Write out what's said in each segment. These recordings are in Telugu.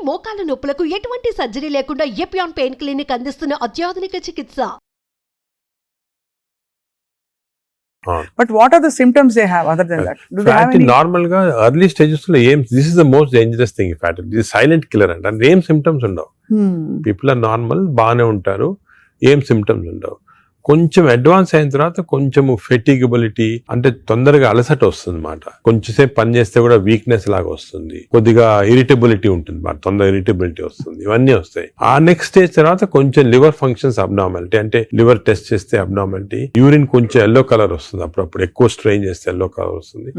మోకాల నొప్పులకు ఎటువంటి సర్జరీ లేకుండా ఎపియాన్ పెయిన్ క్లినిక్ అందిస్తున్న అత్యాధునిక చికిత్స. But what are the symptoms they have other than that? Do they have any? Normal గా early stages లో ఏం, this is the most dangerous thing in fact. This is silent killer అంటే ఏం symptoms ఉండవు. People are normal, బాగానే ఉంటారు, ఏం symptoms ఉండవు. కొంచెం అడ్వాన్స్ అయిన తర్వాత కొంచెము ఫెటిగబిలిటీ అంటే తొందరగా అలసట వస్తుంది అన్నమాట. కొంచెంసేపు పని చేస్తే కూడా వీక్నెస్ లాగా వస్తుంది, కొద్దిగా ఇరిటబిలిటీ ఉంటుంది అన్నమాట, తొందరగా ఇరిటబిలిటీ వస్తుంది, ఇవన్నీ వస్తాయి. ఆ నెక్స్ట్ స్టేజ్ తర్వాత కొంచెం లివర్ ఫంక్షన్స్ అబ్నార్మాలిటీ, అంటే లివర్ టెస్ట్ చేస్తే అబ్నార్మాలిటీ, యూరిన్ కొంచెం ఎల్లో కలర్ వస్తుంది, అప్పుడప్పుడు ఎక్కువ స్ట్రెయిన్ చేస్తే ఎల్లో కలర్ వస్తుంది.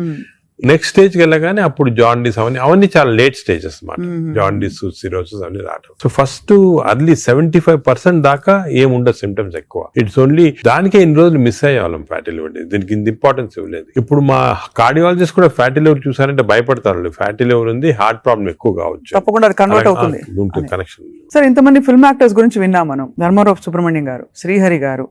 నెక్స్ట్ స్టేజ్కి వెళ్ళగానే అప్పుడు జాండీస్ అవన్నీ చాలా లేట్ స్టేజెస్ అన్నమాట. జాండీస్, సిరోసిస్ అవన్నీ రావడం. సో ఫస్ట్ అర్లీ 75% దాకా ఏముండదు సిమ్టమ్స్ ఎక్కువ. ఇట్స్ ఓన్లీ దానికే ఇన్ని రోజులు మిస్ అయ్యేవాళ్ళం ఫ్యాటీ లివర్. దీనికి ఇంత ఇంపార్టెన్స్ ఇవ్వలేదు. ఇప్పుడు మా కార్డియాలజిస్ట్ కూడా ఫ్యాటీ లివర్ చూసారంటే భయపడతారు. ఫ్యాటీ లివర్ ఉంది, హార్ట్ ప్రాబ్లం ఎక్కువ కావచ్చు, తప్పకుండా కన్వర్ట్ అవుతుంది కనెక్షన్. సార్, ఇంతమంది ఫిల్మ్ యాక్టర్స్ గురించి విన్నాం మనం. ధర్మారావు సుబ్రహ్మణ్యం గారు, శ్రీహరి గారు,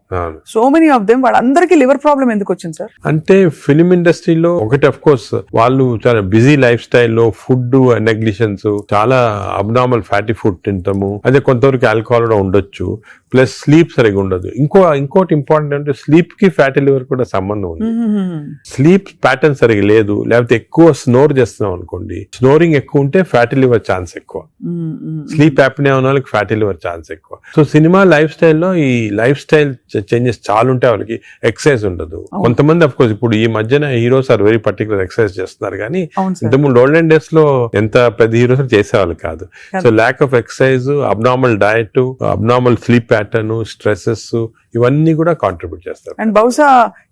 సో మెనీ ఆఫ్ దెమ్, వాళ్ళందరికీ లివర్ ప్రాబ్లం ఎందుకు వచ్చింది సార్? అంటే ఫిల్మ్ ఇండస్ట్రీలో ఒకటి, అఫ్ కోర్స్ వాళ్ళు చాలా బిజీ లైఫ్ స్టైల్లో ఫుడ్ నెగ్లిజెన్స్, చాలా అబ్నార్మల్ ఫ్యాటీ ఫుడ్ తింటాము, అదే కొంతవరకు ఆల్కహాల్ కూడా ఉండొచ్చు, ప్లస్ స్లీప్ సరిగా ఉండదు. ఇంకోటి ఇంపార్టెంట్ అంటే స్లీప్ కి ఫ్యాటీ లివర్ కూడా సంబంధం ఉంది. స్లీప్ ప్యాటర్న్ సరిగా లేదు, లేకపోతే ఎక్కువ స్నోర్ చేస్తున్నాం అనుకోండి, స్నోరింగ్ ఎక్కువ ఉంటే ఫ్యాటీ లివర్ ఛాన్స్ ఎక్కువ. స్లీప్ యాప్నియా ఉన్న వాళ్ళకి ఫ్యాటీ లివర్ ఛాన్స్ ఎక్కువ. సో సినిమా లైఫ్ స్టైల్లో ఈ లైఫ్ స్టైల్ చేంజెస్ చాలా ఉంటాయి. వాళ్ళకి ఎక్సర్సైజ్ ఉండదు. కొంతమంది అఫ్ కోర్స్ ఇప్పుడు ఈ మధ్యన heroes are very particular exercise చేస్తున్నారు, కానీ ఇంతకుముందు ఓల్డెన్ డేస్ లో ఎంత పెద్ద హీరోస్ చేసేవాళ్ళు కాదు. So lack of exercise, abnormal diet, abnormal sleep pattern, stresses, ఇవన్నీ కూడా కాంట్రిబ్యూట్ చేస్తారు. అండ్ బహుశా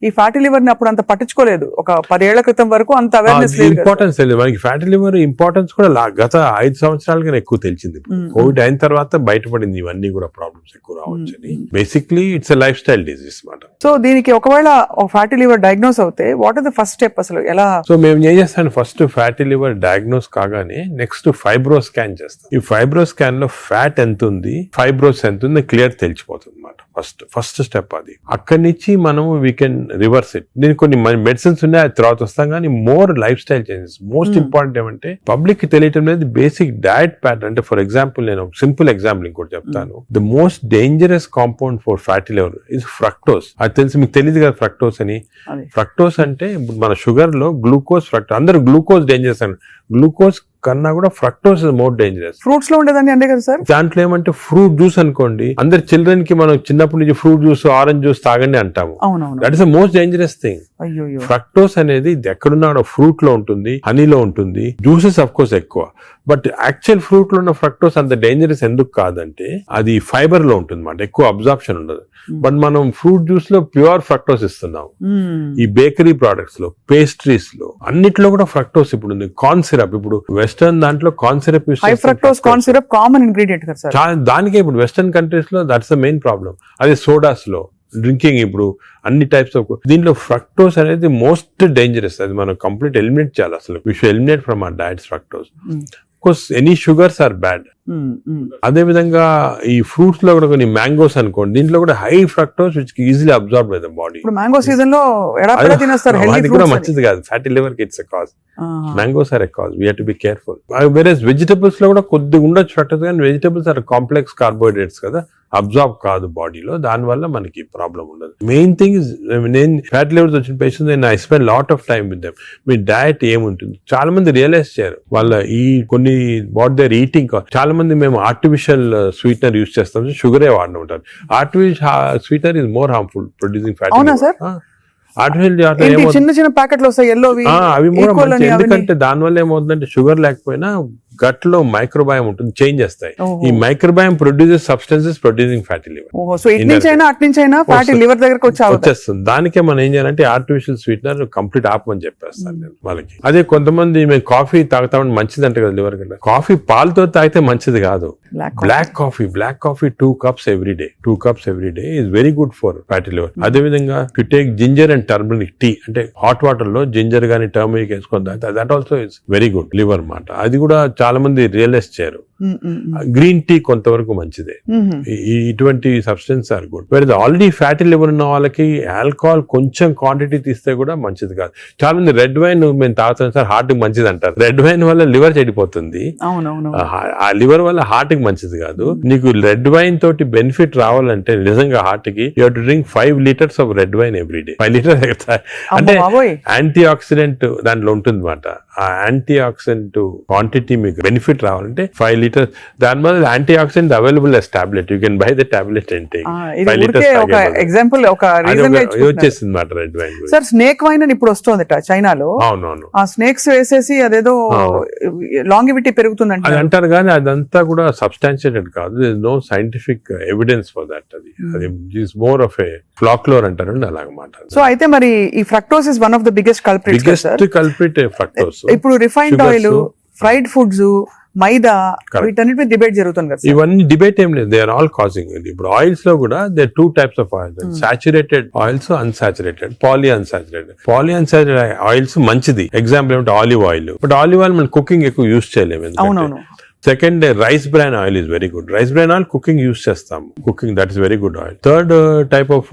ఈ ఫ్యాటీ లివర్ ని అప్పుడు అంత పట్టించుకోలేదు. ఒక 10 ఏళ్ల క్రితం వరకు అంత అవేర్నెస్ లేదు, ఇంపార్టెన్స్ తెలియదు మనకి. ఫ్యాటీ లివర్ ఇంపార్టెన్స్ కూడా గత 5 సంవత్సరాలుగా ఎక్కువ తెలిసింది. కోవిడ్ అయిన తర్వాత బయటపడింది ఇవన్నీ కూడా ప్రాబ్లమ్స్ ఎక్కువ రావచ్చని. Basically it's a lifestyle disease మాట. సో దీనికి ఒకవేళ ఫ్యాటీ లివర్ డయాగ్నోస్ అవుతే what is the first step అసలు ఎలా? సో మేము ఏం చేస్తాను, ఫస్ట్ ఫ్యాటీ లివర్ డయాగ్నోస్ కాగానే నెక్స్ట్ ఫైబ్రో స్కాన్ చేస్తాం. ఈ ఫైబ్రో స్కాన్ లో ఫ్యాట్ ఎంత ఉంది, ఫైబ్రోస్ ఎంత ఉంది క్లియర్ తెలిసిపోతుంది అన్నమాట. ఫస్ట్ స్టెప్ అది. అక్కడి నుంచి మనం వీ కెన్ రివర్స్ ఇట్. దీనికి కొన్ని మెడిసిన్స్ ఉన్నాయి, తర్వాత వస్తాం, కానీ more life style changes. Most important ఏమంటే పబ్లిక్ కి తెలియటం లేదు బేసిక్ డయట్ ప్యాటర్న్. అంటే ఫర్ ఎగ్జాంపుల్ నేను సింపుల్ ఎగ్జాంపుల్ ఇంకోటి చెప్తాను. The most dangerous compound for fatty liver is fructose. అది తెలిసి మీకు తెలియదు కదా ఫ్రక్టోస్ అని. ఫ్రక్టోస్ అంటే మన షుగర్ లో గ్లూకోజ్, ఫ్రక్టోస్. అందరూ గ్లూకోజ్ డేంజరస్ అని, గ్లూకోజ్ కన్నా కూడా fructose is more dangerous. Fruits లో ఉండేదండి అంతే కదా సార్? దాంట్లో ఏమంటే ఫ్రూట్ జ్యూస్ అనుకోండి, అందరు చిల్డ్రన్ కి మనం చిన్నప్పటి నుంచి ఫ్రూట్ జ్యూస్, ఆరెంజ్ జ్యూస్ తాగండి అంటాము. That is the most dangerous thing. Fructose అనేది ఎక్కడున్నా ఫ్రూట్ లో ఉంటుంది, హనీలో ఉంటుంది, జ్యూసెస్ అఫ్ కోర్స్ ఎక్కువ. బట్ యాక్చువల్ ఫ్రూట్ లో ఉన్న ఫ్రక్టోస్ అంత డేంజరస్ ఎందుకు కాదంటే అది ఫైబర్ లో ఉంటుంది అన్నమాట, ఎక్కువ అబ్జార్ప్షన్ ఉండదు. బట్ మనం ఫ్రూట్ జ్యూస్ లో ప్యూర్ ఫ్రక్టోస్ ఇస్తున్నాం. ఈ బేకరీ ప్రొడక్ట్స్ లో, పేస్ట్రీస్ లో, అన్నిట్లో కూడా ఫ్రక్టోస్ ఇప్పుడు ఉంది. కార్న్ సిరప్, ఇప్పుడు వెస్టర్న్ దాంట్లో corn syrup use fructose, corn syrup common ingredient కదా సార్. దానికే ఇప్పుడు వెస్టర్న్ కంట్రీస్ లో దట్స్ ద మెయిన్ ప్రాబ్లం. అదే సోడాస్ లో, డ్రింకింగ్, ఇప్పుడు అన్ని టైప్స్ ఆఫ్ దీంట్లో ఫ్రక్టోస్ అనేది మోస్ట్ డేంజరస్. అది మనం కంప్లీట్ ఎలిమినేట్ చేయాలి. అసలు we should eliminate from our diets fructose. Course any sugars are bad. అదే విధంగా ఈ ఫ్రూట్స్ లో కూడా కొన్ని మ్యాంగోస్ అనుకోండి, దీంట్లో కూడా high fructose which easily absorb by the body. Mango season లో అది కూడా మంచిది కాదు, ఫ్యాటీ లివర్ కి it's a cause. Mangoes are a cause, we have to be careful. వేరేస్ వెజిటబుల్స్ లో కూడా కొద్దిగా ఉండొచ్చు ఫ్రక్టోస్, కానీ వెజిటబుల్స్ ఆర్ కాంప్లెక్స్ కార్బోహైడ్రేట్స్ కదా, అబ్జార్బ్ కాదు బాడీలో, దాని వల్ల మనకి ప్రాబ్లం ఉండదు. మెయిన్ థింగ్ ఇస్, నేను ఫ్యాటీ లివర్స్ వచ్చిన పేషెంట్స్ నేను I spend lot of time with them. Me diet ఏముంటుంది చాలా మంది రియలైజ్ చేయరు. వాళ్ళ ఈ కొన్ని వాట్ దేర్ ఈటింగ్, చాలా మంది మేము ఆర్టిఫిషియల్ స్వీట్నర్ యూస్ చేస్తాం, షుగరే వాడిన ఉంటారు. Artificial sweetener is more harmful producing fatty liver. చిన్న చిన్న ప్యాకెట్లు వస్తాయి ఎల్లోవి, అవి ఎందుకంటే దానివల్ల ఏమవుతుందంటే షుగర్ లేకపోయినా గట్ లో మైక్రోబయామ్ ఉంటుంది, చేంజ్ చేస్తాయి. ఈ microbiome produces substances producing fatty liver. So it నుంచి అయినా అట్ నుంచి అయినా ఫ్యాటీ లివర్ దగ్గరకు వచ్చేస్తుంది. దానికే మనం ఏం చేయాలంటే ఆర్టిఫిషియల్ స్వీట్నర్ కంప్లీట్ ఆపమని చెప్పేస్తాను నేను వాళ్ళకి. అదే కొంతమంది మేము కాఫీ తాగుతామని మంచిది అంటే కదా లివర్ కంటే, కాఫీ పాలతో తాగితే మంచిది కాదు. Black coffee 2 cups every day. 2 cups every day is very good for fatty liver. అదే విధంగా you take ginger and turmeric tea, అంటే హాట్ వాటర్ లో జింజర్ గానీ టర్మరిక్ వేసుకొని తాగితే that also is very good liver మాట. అది కూడా చాలా మంది రియలైజ్ చేయరు. గ్రీన్ టీ కొంతవరకు మంచిదే. ఇటువంటి సబ్స్టెన్స్ ఆర్ గుడ్. వేరే ఆల్రెడీ ఫ్యాటీ లివర్ ఉన్న వాళ్ళకి ఆల్కహాల్ కొంచెం క్వాంటిటీ తీస్తే కూడా మంచిది కాదు. చాలా మంది రెడ్ వైన్ మేము తాగుతాం సార్ హార్ట్ కి మంచిది అంటారు. రెడ్ వైన్ వల్ల లివర్ చెడిపోతుంది. ఆ లివర్ వల్ల హార్ట్ కి మంచిది కాదు. నీకు రెడ్ వైన్ తోటి బెనిఫిట్ రావాలంటే నిజంగా హార్ట్ కి you to drink 5 liters of red wine every day. 5 liters అంటే యాంటీ ఆక్సిడెంట్ దాంట్లో ఉంటుంది అనమాట. ఆ యాంటీ ఆక్సిడెంట్ క్వాంటిటీ మీకు బెనిఫిట్ రావాలంటే 5 liters. దాని వల్ల anti oxidant available as tablet. You can buy the tablet and take. 5 liters example ఒక రీజన్ వచ్చేసింది మాట red wine. Sir snake wine అని ఇప్పుడు వస్తోందట చైనాలో. అవునవును. ఆ స్నేక్స్ వేసేసి అదేదో లాంగివిటీ పెరుగుతుందంట అది అంటారు కానీ అదంతా కూడా సబ్స్టాన్షియేటెడ్ కాదు. No scientific evidence for that. అది is more of a folklore అంటారు అలాగమాట. సో అయితే మరి ఈ fructose is one of the biggest culprit fructose. ఇప్పుడు refined oil, fried foods, maida వీటన్నిటి డిబేట్ జరుగుతుంది కదా. ఇవన్నీ డిబేట్ ఏం లేదు. They are all causing. ఇప్పుడు ఆయిల్స్ లో కూడా they 2 types of oils, saturated oils, unsaturated, poly unsaturated oils మంచిది. ఎగ్జాంపుల్ ఏమంటే olive oil. But olive oil మనం కుకింగ్ ఎక్కువ యూజ్ చేయలేము. అవునవును. Second rice bran oil is very good. Rice bran oil cooking use చేస్తాము. Cooking that is very good oil. Third type of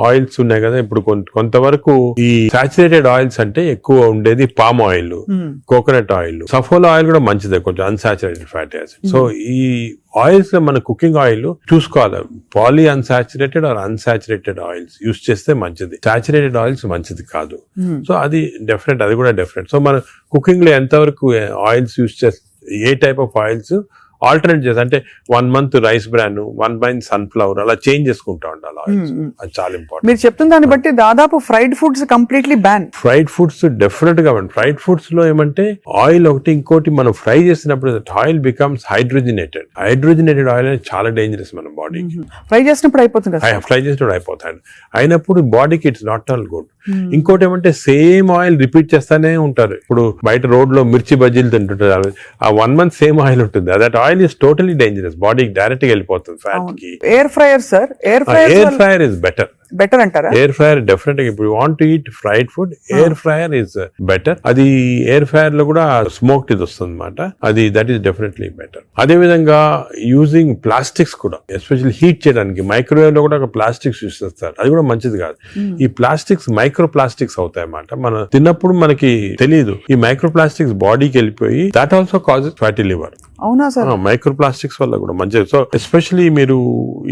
oils ఉన్నాయి కదా. ఇప్పుడు కొంతవరకు ఈ సాచురేటెడ్ ఆయిల్స్ అంటే ఎక్కువ ఉండేది palm oil, coconut oil, Saffola oil కూడా మంచిదే, కొంచెం అన్సాచురేటెడ్ ఫ్యాటీ యాసిడ్. సో ఈ ఆయిల్స్ లో మన కుకింగ్ ఆయిల్ చూసుకోవాలి. Poly unsaturated or unsaturated oils use చేస్తే మంచిది. సాచురేటెడ్ ఆయిల్స్ మంచిది కాదు. సో అది డెఫినెట్, అది కూడా డెఫినెట్. సో మన కుకింగ్ లో ఎంతవరకు ఆయిల్స్ యూజ్ చేస్తే ఏ టైప్ ఆఫ్ ఆయిల్స్ ఆల్టర్నేట్ చేస్తా అంటే 1 month rice bran, 1 month sunflower అలా చేంజ్ చేసుకుంటా ఉండాలి ఆయిల్స్. అది చాలా ఇంపార్టెంట్. మీరు చెప్తున్న దాన్ని బట్టి దాదాపు fried foods completely ban. Fried foods definite గా ఫ్రైడ్ ఫుడ్స్ లో ఏమంటే ఆయిల్ ఒకటి, ఇంకోటి మనం ఫ్రై చేసినప్పుడు ఆయిల్ బికమ్స్ హైడ్రోజనేటెడ్ ఆయిల్ అనేది చాలా డేంజరస్ మన బాడీకి. ఫ్రై చేసినప్పుడు అయిపోతుంది కదా. ఫ్రై చేసినప్పుడు అయిపోతాయి. అయినప్పుడు బాడీకి ఇట్స్ నాట్ ఆల్ గుడ్. ఇంకోటి ఏమంటే సేమ్ ఆయిల్ రిపీట్ చేస్తానే ఉంటారు. ఇప్పుడు బయట రోడ్ లో మిర్చి బజ్జీలు తింటుంటారు. ఆ 1 month సేమ్ ఆయిల్ ఉంటుంది. That oil is totally dangerous. బాడీకి డైరెక్ట్ గా వెళ్ళిపోతుంది ఫ్యాట్ కి. Air fryer sir, air fryer is better అంటారా? ఎయిర్ ఫ్రైయర్ డెఫినెట్ గా ఇప్పుడు want to eat fried food, air fryer is better. అది ఎయిర్ ఫ్రైయర్ లో కూడా స్మోక్డ్ ఇది వస్తుంది అనమాట. అది దట్ ఈస్ డెఫినెట్లీ బెటర్. అదే విధంగా యూజింగ్ ప్లాస్టిక్స్ కూడా, ఎస్పెషల్లీ హీట్ చేయడానికి మైక్రోవేవ్ లో కూడా ఒక ప్లాస్టిక్స్ యూస్ చేస్తారు. అది కూడా మంచిది కాదు. ఈ ప్లాస్టిక్స్ మైక్రో ప్లాస్టిక్స్ అవుతాయి అన్నమాట. మనం తిన్నప్పుడు మనకి తెలియదు. ఈ మైక్రో ప్లాస్టిక్స్ బాడీకి వెళ్ళిపోయి that also causes fatty liver. అవునా సార్? మైక్రో ప్లాస్టిక్స్ వల్ల కూడా మంచిది. సో ఎస్పెషల్లీ మీరు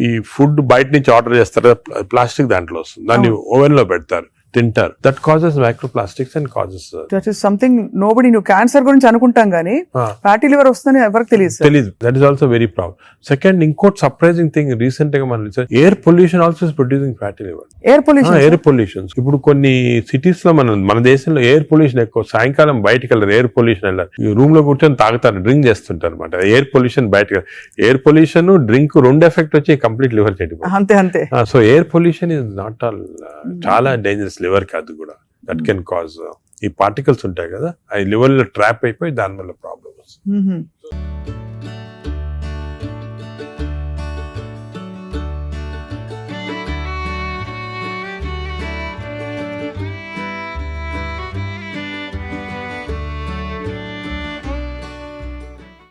ఈ ఫుడ్ బయట నుంచి ఆర్డర్ చేస్తారు, ప్లాస్టిక్ దాంట్లో వస్తుంది, దాన్ని ఓవెన్ లో పెడతారు, తింటారు. That causes microplastics and causes that is something nobody. నువ్వు క్యాన్సర్ గురించి అనుకుంటాం కానీ ఫ్యాటీ లివర్ వస్తుందని ఎవరికి తెలియదు. That is also very problem. Second, ఇంకోటి సర్ప్రైజింగ్ థింగ్ రీసెంట్ గా మనం air pollution also is producing fatty liver. Air pollution ఇప్పుడు కొన్ని సిటీస్ లో మన దేశంలో ఎయిర్ పొల్యూషన్ ఎక్కువ. సాయంకాలం బయటకు వెళ్ళారు, ఎయిర్ పొల్యూషన్ వెళ్ళారు, రూమ్ లో కూర్చొని తాగుతారు, డ్రింక్ చేస్తుంటారు అనమాట. ఎయిర్ పొల్యూషన్ బయటకు, ఎయిర్ పొల్యూషన్ డ్రింక్ 2 ఎఫెక్ట్ వచ్చి కంప్లీట్ లివర్ చెడిపోతుంది. అంతే. So air pollution is not all చాలా డేంజరస్ లివర్ కి. అది కూడా దట్ కెన్ కాజ్ ఈ పార్టికల్స్ ఉంటాయి కదా, అవి లివర్ లో ట్రాప్ అయిపోయి దాని వల్ల ప్రాబ్లమ్ వస్తుంది.